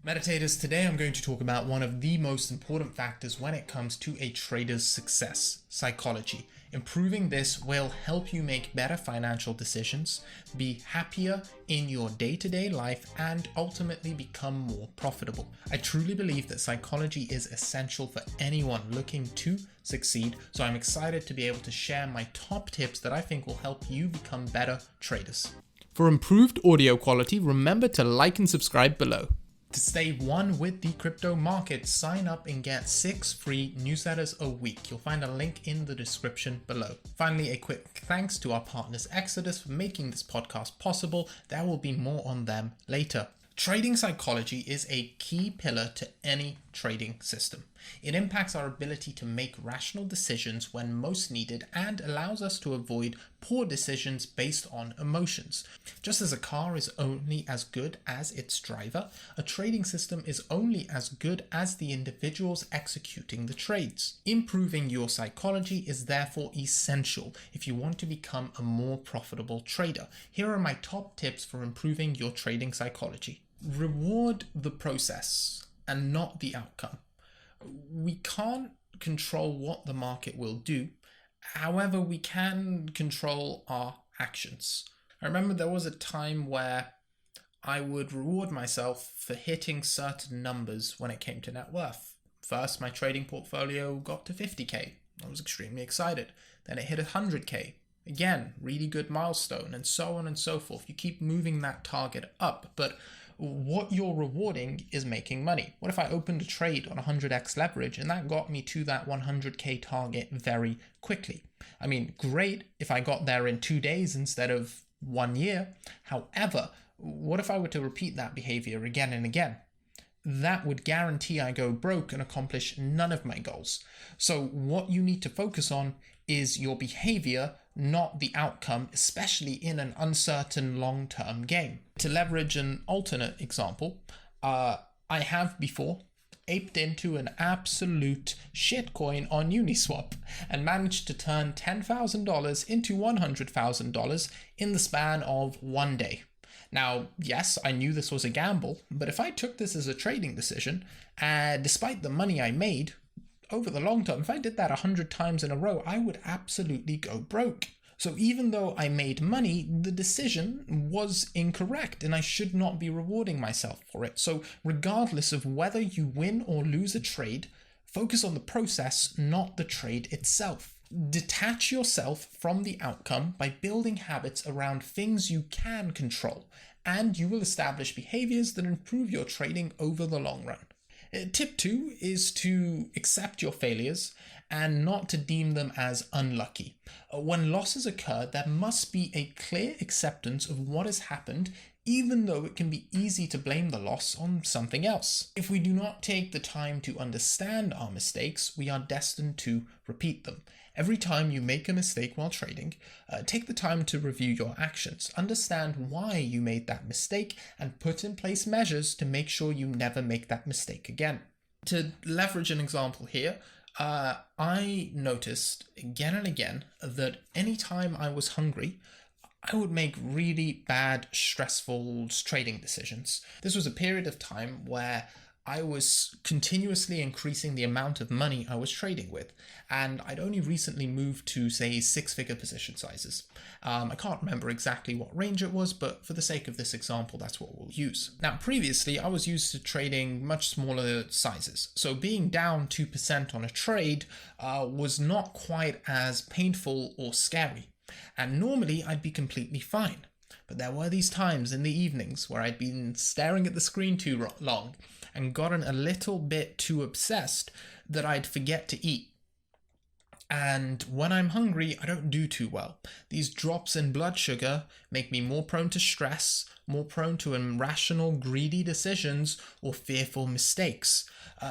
Meditators, today I'm going to talk about one of the most important factors when it comes to a trader's success, psychology. Improving this will help you make better financial decisions, be happier in your day-to-day life, and ultimately become more profitable. I truly believe that psychology is essential for anyone looking to succeed, so I'm excited to be able to share my top tips that I think will help you become better traders. For improved audio quality, remember to like and subscribe below. To stay one with the crypto market, sign up and get 6 free newsletters a week. You'll find a link in the description below. Finally, a quick thanks to our partners Exodus for making this podcast possible. There will be more on them later. Trading psychology is a key pillar to any trading system. It impacts our ability to make rational decisions when most needed and allows us to avoid poor decisions based on emotions. Just as a car is only as good as its driver, a trading system is only as good as the individuals executing the trades. Improving your psychology is therefore essential if you want to become a more profitable trader. Here are my top tips for improving your trading psychology. Reward the process and not the outcome. We can't control what the market will do. However, we can control our actions. I remember there was a time where I would reward myself for hitting certain numbers when it came to net worth. First, my trading portfolio got to 50k. I was extremely excited. Then it hit 100k. Again, really good milestone, and so on and so forth. You keep moving that target up, but what you're rewarding is making money. What if I opened a trade on 100x leverage and that got me to that 100k target very quickly? I mean, great if I got there in 2 days instead of 1 year. However, what if I were to repeat that behavior again and again? That would guarantee I go broke and accomplish none of my goals. So what you need to focus on is your behavior, not the outcome, especially in an uncertain long-term game. To leverage an alternate example, I have before aped into an absolute shitcoin on Uniswap and managed to turn $10,000 into $100,000 in the span of 1 day. Now, yes, I knew this was a gamble, but if I took this as a trading decision, despite the money I made, over the long term, if I did that 100 times in a row, I would absolutely go broke. So even though I made money, the decision was incorrect and I should not be rewarding myself for it. So regardless of whether you win or lose a trade, focus on the process, not the trade itself. Detach yourself from the outcome by building habits around things you can control, and you will establish behaviors that improve your trading over the long run. Tip 2 is to accept your failures and not to deem them as unlucky. When losses occur, there must be a clear acceptance of what has happened, even though it can be easy to blame the loss on something else. If we do not take the time to understand our mistakes, we are destined to repeat them. Every time you make a mistake while trading, take the time to review your actions, understand why you made that mistake, and put in place measures to make sure you never make that mistake again. To leverage an example here, I noticed again and again that anytime I was hungry, I would make really bad, stressful trading decisions. This was a period of time where I was continuously increasing the amount of money I was trading with, and I'd only recently moved to, say, 6-figure position sizes. I can't remember exactly what range it was, but for the sake of this example, that's what we'll use. Now, previously, I was used to trading much smaller sizes, so being down 2% on a trade was not quite as painful or scary, and normally I'd be completely fine. But there were these times in the evenings where I'd been staring at the screen too long and gotten a little bit too obsessed that I'd forget to eat. And when I'm hungry, I don't do too well. These drops in blood sugar make me more prone to stress, more prone to irrational, greedy decisions or fearful mistakes.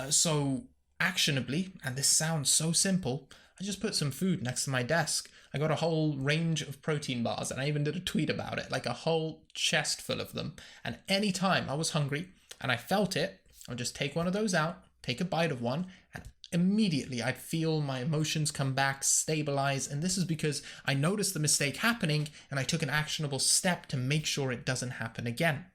So actionably, and this sounds so simple, I just put some food next to my desk. I got a whole range of protein bars, and I even did a tweet about it, like a whole chest full of them. And anytime I was hungry and I felt it, I'd just take one of those out, take a bite of one, and immediately I'd feel my emotions come back, stabilize. And this is because I noticed the mistake happening and I took an actionable step to make sure it doesn't happen again.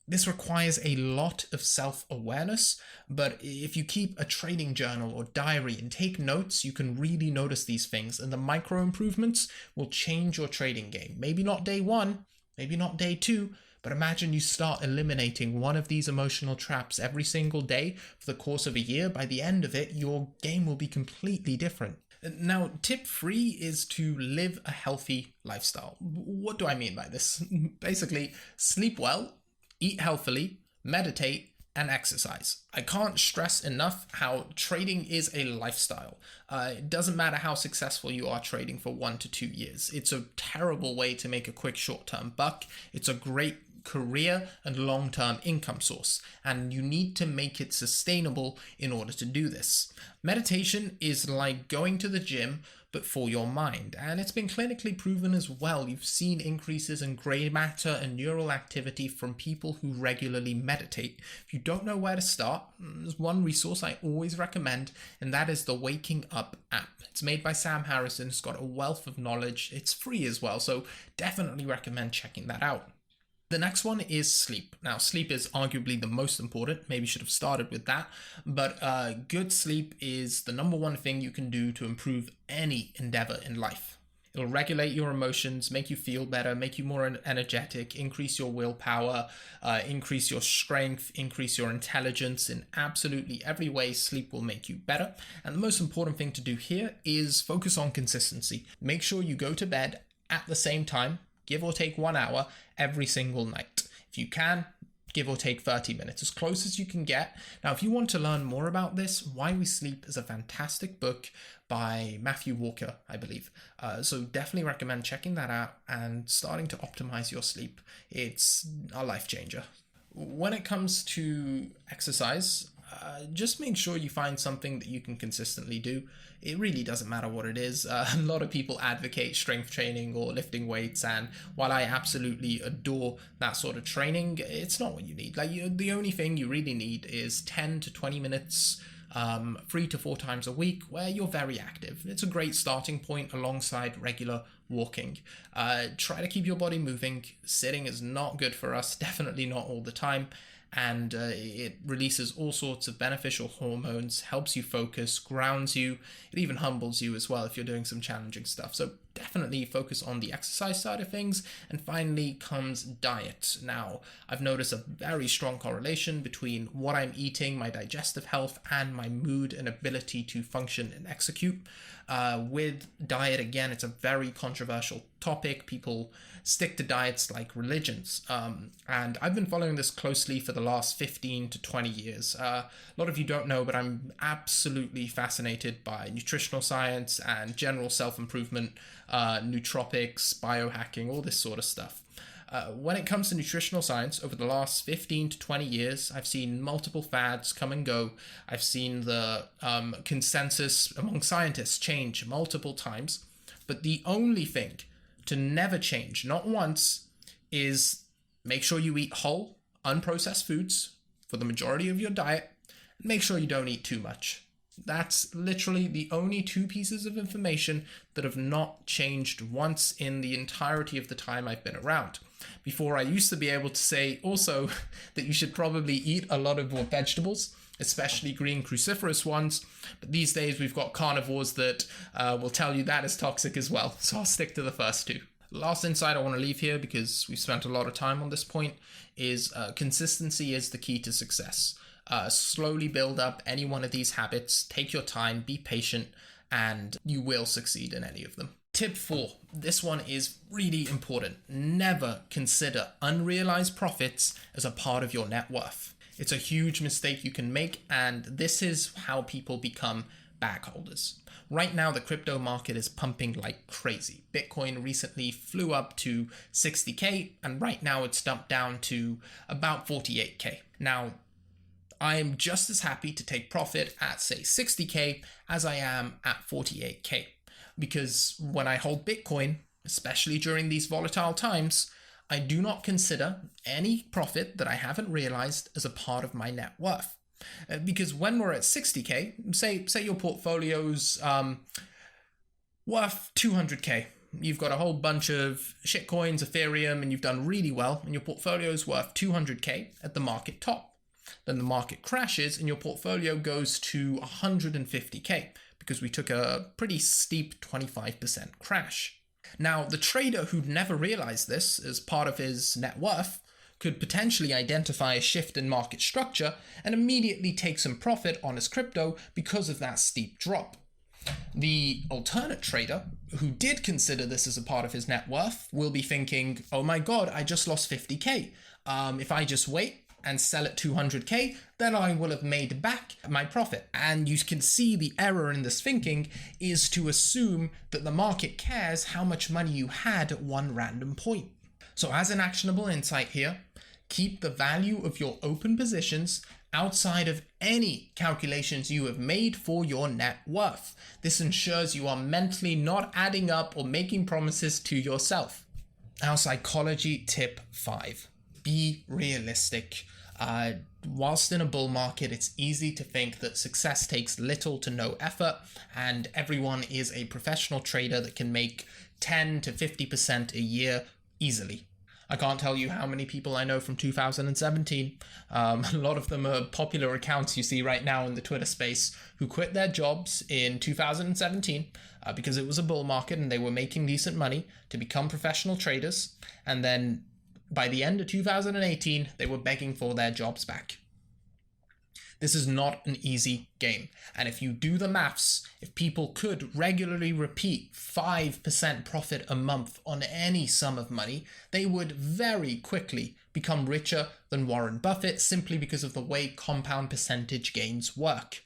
This requires a lot of self-awareness, but if you keep a trading journal or diary and take notes, you can really notice these things, and the micro improvements will change your trading game. Maybe not day one, maybe not day two, but imagine you start eliminating one of these emotional traps every single day for the course of a year. By the end of it, your game will be completely different. Now, tip 3 is to live a healthy lifestyle. What do I mean by this? Basically, sleep well, eat healthily, meditate, and exercise. I can't stress enough how trading is a lifestyle. It doesn't matter how successful you are trading for 1 to 2 years. It's a terrible way to make a quick short-term buck. It's a great career and long-term income source, and you need to make it sustainable in order to do this. Meditation is like going to the gym, but for your mind, and it's been clinically proven as well. You've seen increases in grey matter and neural activity from people who regularly meditate. If you don't know where to start, there's one resource I always recommend, and that is the Waking Up app. It's made by Sam Harrison. It's got a wealth of knowledge. It's free as well, so definitely recommend checking that out. The next one is sleep. Now, sleep is arguably the most important. Maybe should have started with that. But good sleep is the number one thing you can do to improve any endeavor in life. It'll regulate your emotions, make you feel better, make you more energetic, increase your willpower, increase your strength, increase your intelligence. In absolutely every way, sleep will make you better. And the most important thing to do here is focus on consistency. Make sure you go to bed at the same time, give or take 1 hour every single night. If you can, give or take 30 minutes, as close as you can get. Now, if you want to learn more about this, Why We Sleep is a fantastic book by Matthew Walker, I believe. So definitely recommend checking that out and starting to optimize your sleep. It's a life changer. When it comes to exercise, just make sure you find something that you can consistently do. It really doesn't matter what it is. A lot of people advocate strength training or lifting weights, and while I absolutely adore that sort of training, it's not what you need. The only thing you really need is 10 to 20 minutes 3 to 4 times a week where you're very active. It's a great starting point alongside regular walking. Try to keep your body moving. Sitting is not good for us, definitely not all the time. And it releases all sorts of beneficial hormones, helps you focus, grounds you. It even humbles you as well if you're doing some challenging stuff. So definitely focus on the exercise side of things. And finally comes diet. Now, I've noticed a very strong correlation between what I'm eating, my digestive health, and my mood and ability to function and execute. With diet, again, it's a very controversial topic. People stick to diets like religions. And I've been following this closely for the last 15 to 20 years. A lot of you don't know, but I'm absolutely fascinated by nutritional science and general self-improvement, nootropics, biohacking, all this sort of stuff. When it comes to nutritional science, over the last 15 to 20 years, I've seen multiple fads come and go. I've seen the consensus among scientists change multiple times. But the only thing to never change, not once, is make sure you eat whole, unprocessed foods for the majority of your diet. And make sure you don't eat too much. That's literally the only 2 pieces of information that have not changed once in the entirety of the time I've been around. Before, I used to be able to say also that you should probably eat a lot of more vegetables, especially green cruciferous ones. But these days we've got carnivores that will tell you that is toxic as well. So I'll stick to the first 2. Last insight I want to leave here, because we've spent a lot of time on this point, is consistency is the key to success. Slowly build up any one of these habits, take your time, be patient, and you will succeed in any of them. Tip 4, this one is really important. Never consider unrealized profits as a part of your net worth. It's a huge mistake you can make, and this is how people become bag holders. Right now, the crypto market is pumping like crazy. Bitcoin recently flew up to 60K, and right now it's dumped down to about 48K. Now, I am just as happy to take profit at, say, 60K as I am at 48K. Because when I hold Bitcoin, especially during these volatile times, I do not consider any profit that I haven't realized as a part of my net worth. Because when we're at 60K, say your portfolio's worth 200K. you've got a whole bunch of shitcoins, Ethereum, and you've done really well, and your portfolio is worth 200k at the market top. Then the market crashes and your portfolio goes to 150k because we took a pretty steep 25% crash. Now, the trader who'd never realized this as part of his net worth could potentially identify a shift in market structure and immediately take some profit on his crypto because of that steep drop. The alternate trader, who did consider this as a part of his net worth, will be thinking, oh my god, I just lost 50k. If I just wait and sell at 200k, then I will have made back my profit. And you can see the error in this thinking is to assume that the market cares how much money you had at one random point. So as an actionable insight here, keep the value of your open positions outside of any calculations you have made for your net worth. This ensures you are mentally not adding up or making promises to yourself. Now, psychology tip 5. Be realistic. Whilst in a bull market, it's easy to think that success takes little to no effort and everyone is a professional trader that can make 10 to 50% a year easily. I can't tell you how many people I know from 2017. A lot of them are popular accounts you see right now in the Twitter space who quit their jobs in 2017 because it was a bull market and they were making decent money to become professional traders. And then by the end of 2018, they were begging for their jobs back. This is not an easy game. And if you do the maths, if people could regularly repeat 5% profit a month on any sum of money, they would very quickly become richer than Warren Buffett simply because of the way compound percentage gains work.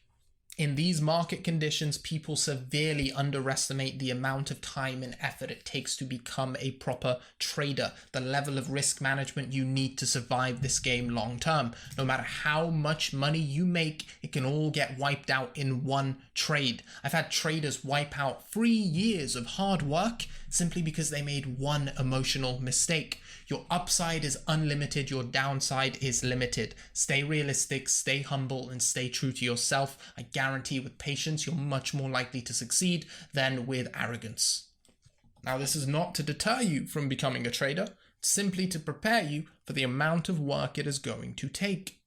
In these market conditions, people severely underestimate the amount of time and effort it takes to become a proper trader, the level of risk management you need to survive this game long term. No matter how much money you make, it can all get wiped out in one trade. I've had traders wipe out 3 years of hard work simply because they made one emotional mistake. Your upside is unlimited, your downside is limited. Stay realistic, stay humble, and stay true to yourself. I guarantee with patience, you're much more likely to succeed than with arrogance. Now, this is not to deter you from becoming a trader, it's simply to prepare you for the amount of work it is going to take.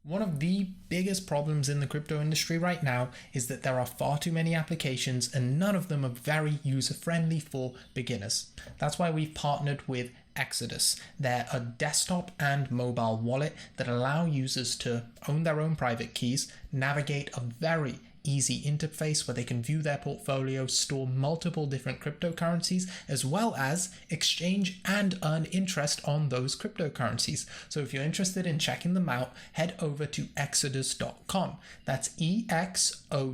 One of the biggest problems in the crypto industry right now is that there are far too many applications and none of them are very user-friendly for beginners. That's why we've partnered with Exodus. They're a desktop and mobile wallet that allow users to own their own private keys, navigate a very easy interface where they can view their portfolio, store multiple different cryptocurrencies, as well as exchange and earn interest on those cryptocurrencies. So if you're interested in checking them out, head over to exodus.com. That's EXODUS.com.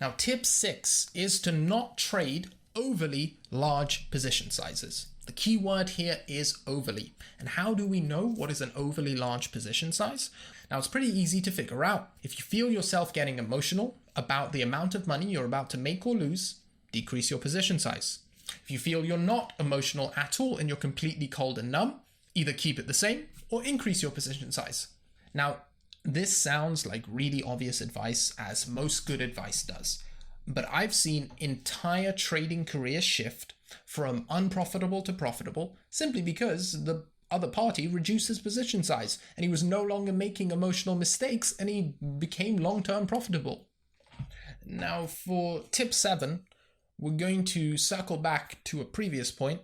Now, tip 6 is to not trade overly large position sizes. The key word here is overly. And how do we know what is an overly large position size? Now, it's pretty easy to figure out. If you feel yourself getting emotional about the amount of money you're about to make or lose, decrease your position size. If you feel you're not emotional at all and you're completely cold and numb, either keep it the same or increase your position size. Now, this sounds like really obvious advice, as most good advice does. But I've seen entire trading careers shift from unprofitable to profitable simply because the other party reduced his position size and he was no longer making emotional mistakes and he became long-term profitable. Now, for tip 7, we're going to circle back to a previous point,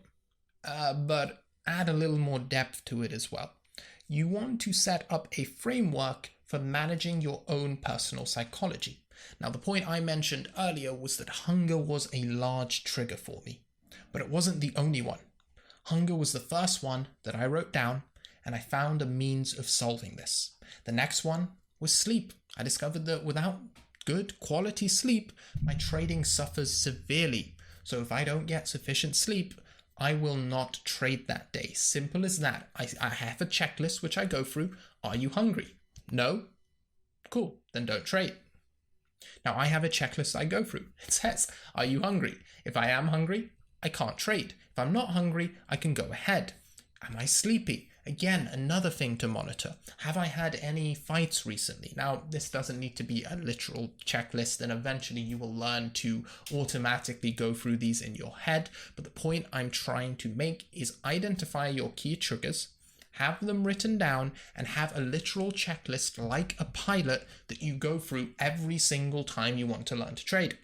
but add a little more depth to it as well. You want to set up a framework for managing your own personal psychology. Now, the point I mentioned earlier was that hunger was a large trigger for me, but it wasn't the only one. Hunger was the first one that I wrote down, and I found a means of solving this. The next one was sleep. I discovered that without good quality sleep, my trading suffers severely. So if I don't get sufficient sleep, I will not trade that day. Simple as that. I have a checklist which I go through. Are you hungry? No? Cool, then don't trade. Now, I have a checklist I go through. It says, are you hungry? If I am hungry, I can't trade. If I'm not hungry, I can go ahead. Am I sleepy? Again, another thing to monitor. Have I had any fights recently? Now, this doesn't need to be a literal checklist, and eventually you will learn to automatically go through these in your head. But the point I'm trying to make is identify your key triggers, have them written down, and have a literal checklist like a pilot that you go through every single time you want to learn to trade.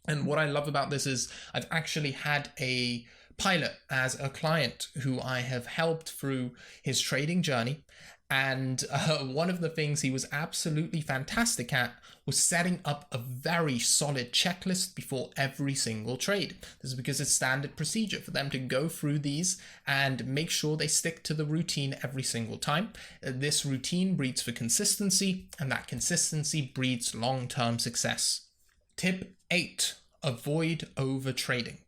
And what I love about this is I've actually had a pilot as a client who I have helped through his trading journey. And one of the things he was absolutely fantastic at was setting up a very solid checklist before every single trade. This is because it's standard procedure for them to go through these and make sure they stick to the routine every single time. This routine breeds for consistency, and that consistency breeds long-term success. Tip 8, avoid over trading.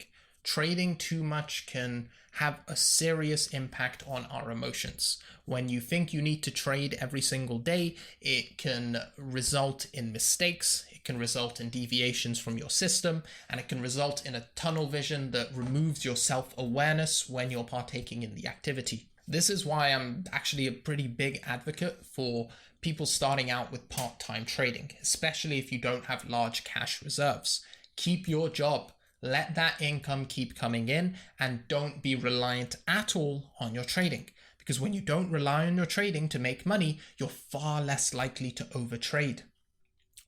Trading too much can have a serious impact on our emotions. When you think you need to trade every single day, it can result in mistakes, it can result in deviations from your system, and it can result in a tunnel vision that removes your self-awareness when you're partaking in the activity. This is why I'm actually a pretty big advocate for people starting out with part-time trading, especially if you don't have large cash reserves. Keep your job. Let that income keep coming in, and don't be reliant at all on your trading. Because when you don't rely on your trading to make money, you're far less likely to overtrade.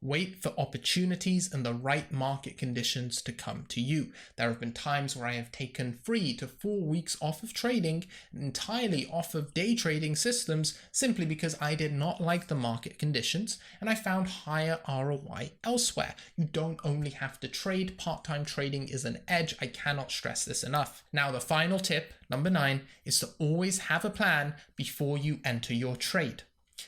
Wait for opportunities and the right market conditions to come to you. There have been times where I have taken 3 to 4 weeks off of trading, entirely off of day trading systems, simply because I did not like the market conditions and I found higher ROI elsewhere. You don't only have to trade. Part-time trading is an edge. I cannot stress this enough. Now, the final tip, number 9, is to always have a plan before you enter your trade.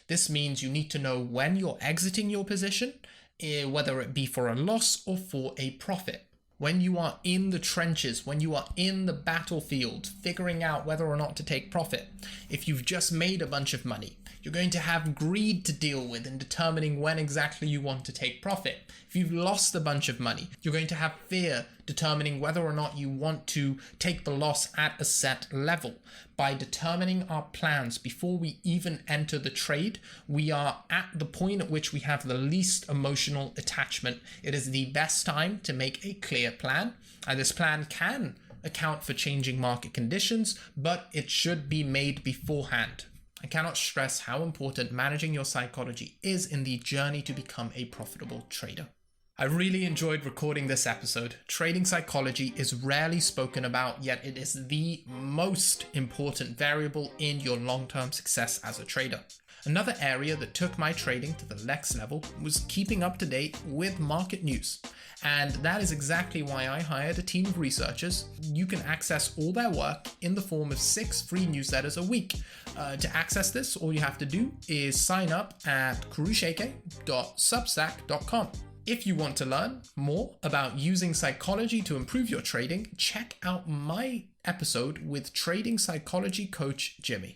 This means you need to know when you're exiting your position, whether it be for a loss or for a profit. When you are in the trenches, when you are in the battlefield, figuring out whether or not to take profit. If you've just made a bunch of money, you're going to have greed to deal with in determining when exactly you want to take profit. If you've lost a bunch of money, you're going to have fear determining whether or not you want to take the loss at a set level. By determining our plans before we even enter the trade, we are at the point at which we have the least emotional attachment. It is the best time to make a clear plan. And this plan can account for changing market conditions, but it should be made beforehand. I cannot stress how important managing your psychology is in the journey to become a profitable trader. I really enjoyed recording this episode. Trading psychology is rarely spoken about, yet it is the most important variable in your long-term success as a trader. Another area that took my trading to the next level was keeping up to date with market news. And that is exactly why I hired a team of researchers. You can access all their work in the form of 6 free newsletters a week. To access this, all you have to do is sign up at 𝐏𝐸𝐺 If you want to learn more about using psychology to improve your trading, check out my episode with trading psychology coach Jimmy.